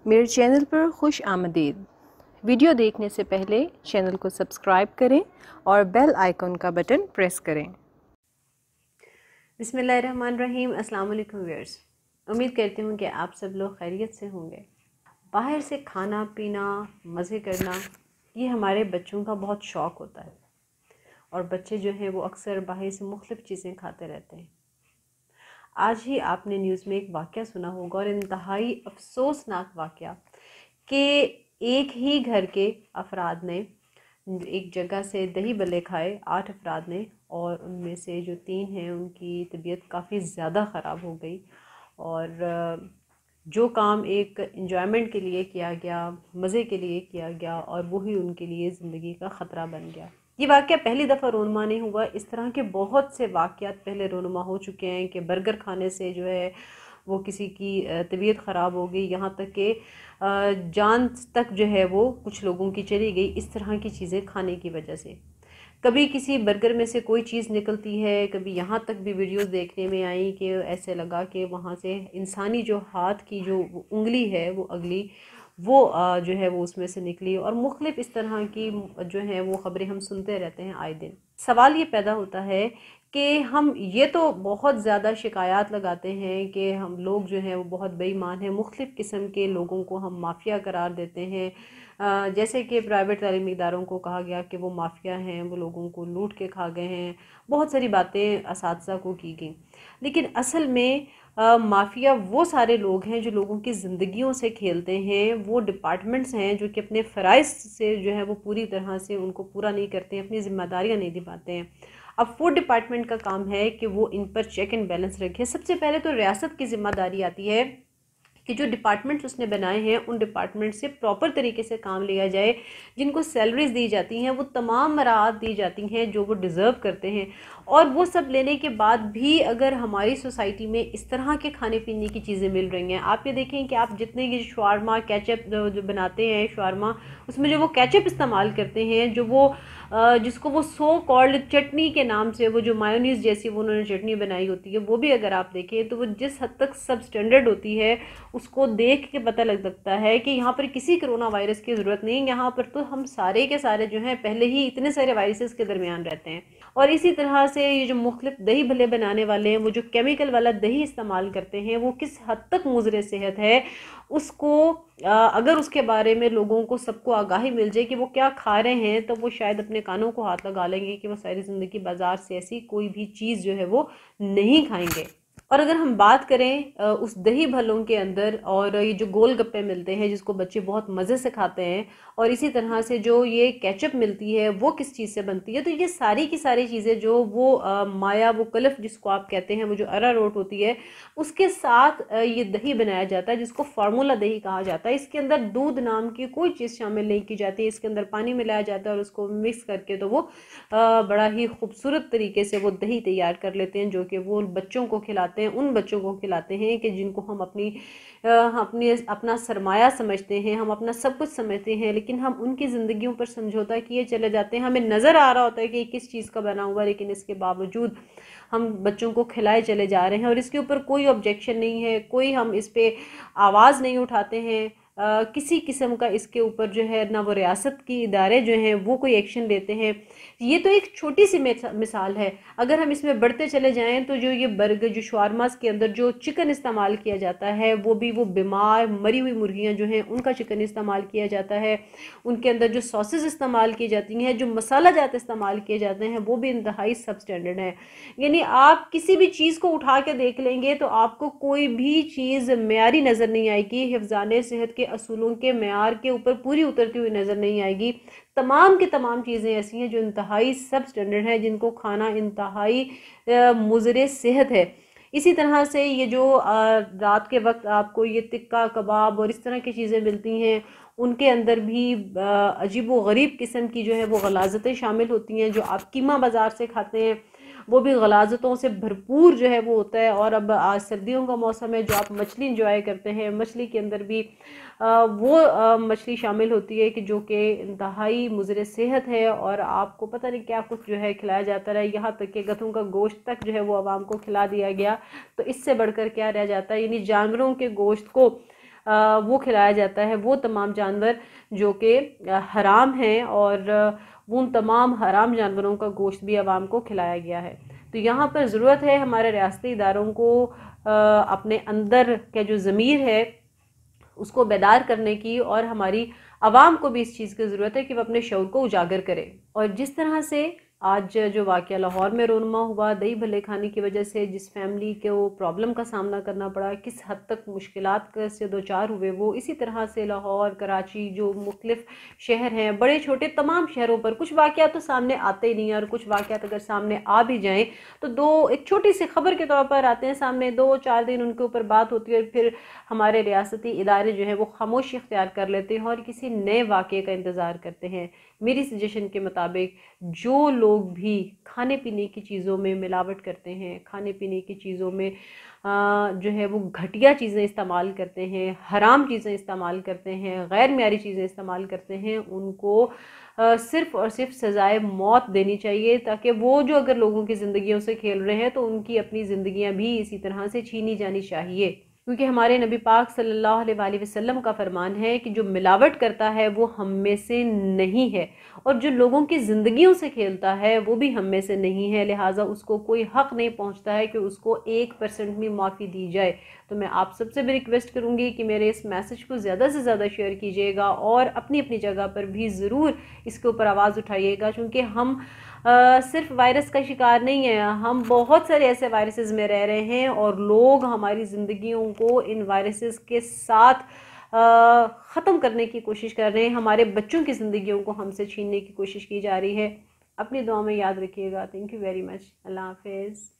मेरे चैनल पर खुश आमदीद। वीडियो देखने से पहले चैनल को सब्सक्राइब करें और बेल आइकन का बटन प्रेस करें। बिस्मिल्लाहिर्रहमानिर्रहीम। अस्सलाम वालेकुम व्यूअर्स, उम्मीद करती हूँ कि आप सब लोग खैरियत से होंगे। बाहर से खाना पीना, मज़े करना, ये हमारे बच्चों का बहुत शौक़ होता है और बच्चे जो हैं वो अक्सर बाहर से मुख्तलिफ़ चीज़ें खाते रहते हैं। आज ही आपने न्यूज़ में एक वाक़या सुना होगा और इंतहाई अफसोसनाक वाक़या कि एक ही घर के अफराद ने एक जगह से दही बल्ले खाए, 8 अफराद ने, और उनमें से जो 3 हैं उनकी तबीयत काफ़ी ज़्यादा ख़राब हो गई। और जो काम एक एंजॉयमेंट के लिए किया गया, मज़े के लिए किया गया, और वही उनके लिए ज़िंदगी का ख़तरा बन गया। ये वाक़या पहली दफ़ा रोनमा नहीं हुआ, इस तरह के बहुत से वाक़यात पहले रोनमा हो चुके हैं कि बर्गर खाने से जो है वो किसी की तबीयत ख़राब हो गई, यहाँ तक कि जान तक जो है वो कुछ लोगों की चली गई इस तरह की चीज़ें खाने की वजह से। कभी किसी बर्गर में से कोई चीज़ निकलती है, कभी यहाँ तक भी वीडियोस देखने में आई कि ऐसे लगा कि वहाँ से इंसानी जो हाथ की जो उंगली है वो अगली वो जो है वो उसमें से निकली, और मुख्तलिफ़ इस तरह की जो है वो ख़बरें हम सुनते रहते हैं आए दिन। सवाल ये पैदा होता है कि हम ये तो बहुत ज़्यादा शिकायत लगाते हैं कि हम लोग जो हैं वो बहुत बेईमान हैं, मुख्तलिफ़ किस्म के लोगों को हम माफिया करार देते हैं। जैसे कि प्राइवेट तालीमी इदारों को कहा गया कि वो माफिया हैं, वो लोगों को लूट के खा गए हैं, बहुत सारी बातें असातिज़ा को की गई। लेकिन असल में माफिया वो सारे लोग हैं जो लोगों की ज़िंदगियों से खेलते हैं। वो डिपार्टमेंट्स हैं जो कि अपने फ़राइज़ से जो है वो पूरी तरह से उनको पूरा नहीं करते हैं, अपनी ज़िम्मेदारियाँ नहीं निभाते हैं। अब फूड डिपार्टमेंट का काम है कि वो इन पर चेक एंड बैलेंस रखे। सबसे पहले तो रियासत की ज़िम्मेदारी आती है कि जो डिपार्टमेंट्स उसने बनाए हैं उन डिपार्टमेंट से प्रॉपर तरीके से काम लिया जाए, जिनको सैलरीज दी जाती हैं वो तमाम मराहत दी जाती हैं जो वो डिज़र्व करते हैं। और वो सब लेने के बाद भी अगर हमारी सोसाइटी में इस तरह के खाने पीने की चीज़ें मिल रही हैं, आप ये देखें कि आप जितने ये शवारमा केचप जो बनाते हैं शवारमा, उसमें जो वो केचप इस्तेमाल करते हैं, जो वो जिसको वो सो कॉल्ड चटनी के नाम से, वो जो मायोनीज़ जैसी वो उन्होंने चटनी बनाई होती है, वो भी अगर आप देखें तो वो जिस हद तक सब स्टैंडर्ड होती है उसको देख के पता लग सकता है कि यहाँ पर किसी कोरोना वायरस की ज़रूरत नहीं। यहाँ पर तो हम सारे के सारे जो हैं पहले ही इतने सारे वायरसेस के दरमियान रहते हैं। और इसी तरह से ये जो मुख्तलिफ दही भल्ले बनाने वाले हैं, वो जो केमिकल वाला दही इस्तेमाल करते हैं, वो किस हद तक मुज़र सेहत है, उसको अगर उसके बारे में लोगों को सबको आगाही मिल जाए कि वो क्या खा रहे हैं, तो वो शायद अपने कानों को हाथ लगा लेंगे कि वो सारी ज़िंदगी बाज़ार से ऐसी कोई भी चीज़ जो है वो नहीं खाएंगे। और अगर हम बात करें उस दही भल्लों के अंदर, और ये जो गोल गप्पे मिलते हैं जिसको बच्चे बहुत मज़े से खाते हैं, और इसी तरह से जो ये केचप मिलती है वो किस चीज़ से बनती है, तो ये सारी की सारी चीज़ें जो वो माया, वो कलफ जिसको आप कहते हैं, वो जो अरारोट होती है, उसके साथ ये दही बनाया जाता है जिसको फार्मूला दही कहा जाता है। इसके अंदर दूध नाम की कोई चीज़ शामिल नहीं की जाती, इसके अंदर पानी मिलाया जाता है और उसको मिक्स करके तो वो बड़ा ही खूबसूरत तरीके से वो दही तैयार कर लेते हैं, जो कि वो बच्चों को खिलाते हैं, उन बच्चों को खिलाते हैं कि जिनको हम अपना सरमाया समझते हैं, हम अपना सब कुछ समझते हैं, लेकिन हम उनकी ज़िंदगियों पर समझौता किए चले जाते हैं। हमें नज़र आ रहा होता है कि किस चीज़ का बना हुआ है, लेकिन इसके बावजूद हम बच्चों को खिलाए चले जा रहे हैं और इसके ऊपर कोई ऑब्जेक्शन नहीं है, कोई हम इस पर आवाज़ नहीं उठाते हैं। किसी किस्म का इसके ऊपर जो है ना वो रियासत की इदारे जो हैं वो कोई एक्शन लेते हैं। ये तो एक छोटी सी मिसाल है। अगर हम इसमें बढ़ते चले जाएं तो जो ये बर्गर, जो शवारमास के अंदर जो चिकन इस्तेमाल किया जाता है, वो भी वो बीमार मरी हुई मुर्गियां जो हैं उनका चिकन इस्तेमाल किया जाता है। उनके अंदर जो सॉसेस इस्तेमाल की जाती हैं, जो मसाला जात इस्तेमाल किए जाते हैं, वो भी इंतहाई सब स्टैंडर्ड है। यानी आप किसी भी चीज़ को उठा के देख लेंगे तो आपको कोई भी चीज़ मेयारी नज़र नहीं आएगी, हिफ्ज़ाने सेहत के असूलों के मेयार के ऊपर पूरी उतरती हुई नज़र नहीं आएगी। तमाम की तमाम चीज़ें ऐसी हैं जो इंतहाई सब स्टैंडर्ड है, जिनको खाना इंतहाई मुज़रे सेहत है। इसी तरह से ये जो रात के वक्त आपको ये टिक्का कबाब और इस तरह की चीज़ें मिलती हैं, उनके अंदर भी अजीब व गरीब किस्म की जो है वो गलाज़तें शामिल होती हैं। जो आप कीमा बाज़ार से खाते हैं वो भी गलाज़तों से भरपूर जो है वो होता है। और अब आज सर्दियों का मौसम है, जो आप मछली इंजॉय करते हैं, मछली के अंदर भी वो मछली शामिल होती है कि जो कि इंतहाई मुज़र सेहत है, और आपको पता नहीं क्या कुछ जो है खिलाया जाता रहा, यहाँ तक कि गधों का गोश्त तक जो है वो आवाम को खिला दिया गया। तो इससे बढ़कर क्या रह जाता है, यानी जानवरों के गोश्त को वो खिलाया जाता है, वो तमाम जानवर जो कि हराम हैं, और उन तमाम हराम जानवरों का गोश्त भी आवाम को खिलाया गया है। तो यहाँ पर ज़रूरत है हमारे रियासती इदारों को अपने अंदर का जो ज़मीर है उसको बेदार करने की, और हमारी आवाम को भी इस चीज़ की ज़रूरत है कि वह अपने शऊर को उजागर करे। और जिस तरह से आज जो वाक़या लाहौर में रोनमा हुआ दही भल्ले खाने की वजह से, जिस फैमिली को प्रॉब्लम का सामना करना पड़ा, किस हद तक मुश्किलात से दो चार हुए वो, इसी तरह से लाहौर, कराची, जो मुख्तलिफ शहर हैं, बड़े छोटे तमाम शहरों पर कुछ वाक़यात तो सामने आते ही नहीं हैं, और कुछ वाक़यात अगर सामने आ भी जाएँ तो एक छोटी सी खबर के तौर पर आते हैं सामने, 2-4 दिन उनके ऊपर बात होती है, और फिर हमारे रियासती इदारे जो हैं वो खामोशी इख्तियार कर लेते हैं और किसी नए वाक़े का इंतज़ार करते हैं। मेरी सजेशन के मुताबिक जो लोग भी खाने पीने की चीज़ों में मिलावट करते हैं, खाने पीने की चीज़ों में जो है वो घटिया चीज़ें इस्तेमाल करते हैं, हराम चीज़ें इस्तेमाल करते हैं, गैर मियारी चीज़ें इस्तेमाल करते हैं, उनको सिर्फ़ और सिर्फ सज़ाए मौत देनी चाहिए, ताकि वो जो अगर लोगों की ज़िंदगियों से खेल रहे हैं तो उनकी अपनी ज़िंदगियां भी इसी तरह से छीनी जानी चाहिए। क्योंकि हमारे नबी पाक सल्लल्लाहु अलैहि वसल्लम का फरमान है कि जो मिलावट करता है वो हम में से नहीं है, और जो लोगों की ज़िंदगियों से खेलता है वो भी हम में से नहीं है, लिहाजा उसको कोई हक़ नहीं पहुंचता है कि उसको 1% भी माफ़ी दी जाए। तो मैं आप सबसे भी रिक्वेस्ट करूंगी कि मेरे इस मैसेज को ज़्यादा से ज़्यादा शेयर कीजिएगा, और अपनी अपनी जगह पर भी ज़रूर इसके ऊपर आवाज़ उठाइएगा, क्योंकि हम सिर्फ वायरस का शिकार नहीं है, हम बहुत सारे ऐसे वायरसेस में रह रहे हैं, और लोग हमारी ज़िंदगियों को इन वायरसेस के साथ ख़त्म करने की कोशिश कर रहे हैं। हमारे बच्चों की ज़िंदगियों को हमसे छीनने की कोशिश की जा रही है। अपनी दुआ में याद रखिएगा। Thank you very much. अल्लाह हाफिज़।